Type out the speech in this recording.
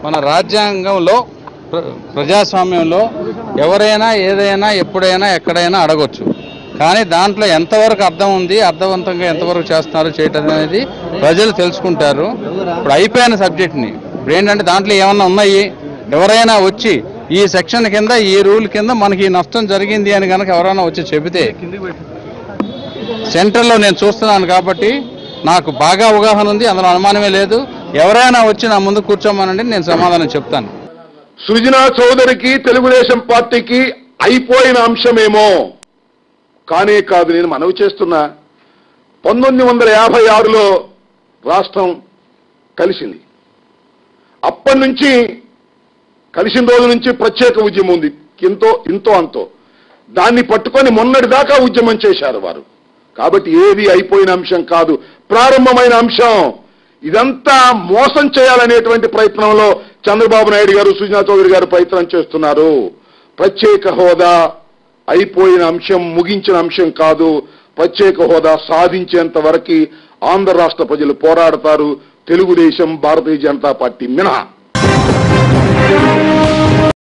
మన రాజ్యాంగంలో ప్రజాస్వామ్యంలో ఎవరైనా ఏదైనా ఎప్పుడైనా ఎక్కడైనా అడగొచ్చు. కానీ దాంట్లో ఎంతవరకు అర్థం ఉంది, అర్థవంతంగా ఎంతవరకు చేస్తున్నారు చేయటం అనేది ప్రజలు తెలుసుకుంటారు. ఇప్పుడు అయిపోయిన సబ్జెక్ట్ని ఇప్పుడు ఏంటంటే దాంట్లో ఏమన్నా ఉన్నాయి, ఎవరైనా వచ్చి ఈ సెక్షన్ కింద ఈ రూల్ కింద మనకి నష్టం జరిగింది అని కనుక ఎవరైనా వచ్చి చెబితే, సెంట్రల్లో నేను చూస్తున్నాను కాబట్టి నాకు బాగా అవగాహన ఉంది, అందులో అనుమానమే లేదు. ఎవరైనా వచ్చి నా ముందు కూర్చోమనండి, నేను సమాధానం చెప్తాను. సృజనా చౌదరికి తెలుగుదేశం పార్టీకి అయిపోయిన అంశమేమో కానే కాదు. నేను మనవి చేస్తున్నా, 1956లో రాష్ట్రం కలిసింది. అప్పటి నుంచి కలిసిన రోజు నుంచి ప్రత్యేక ఉద్యమం ఉంది, ఇంతో అంతో. దాన్ని పట్టుకొని మొన్నటి దాకా ఉద్యమం చేశారు వారు. కాబట్టి ఏది అయిపోయిన అంశం కాదు, ప్రారంభమైన అంశం. ఇదంతా మోసం చేయాలనేటువంటి ప్రయత్నంలో చంద్రబాబు నాయుడు గారు, సుజనా చౌదరి గారు ప్రయత్నం చేస్తున్నారు. ప్రత్యేక హోదా అయిపోయిన అంశం, ముగించిన అంశం కాదు. ప్రత్యేక హోదా సాధించేంత వరకు ఆంధ్ర రాష్ట్ర ప్రజలు పోరాడతారు, తెలుగుదేశం భారతీయ జనతా పార్టీ మినహా.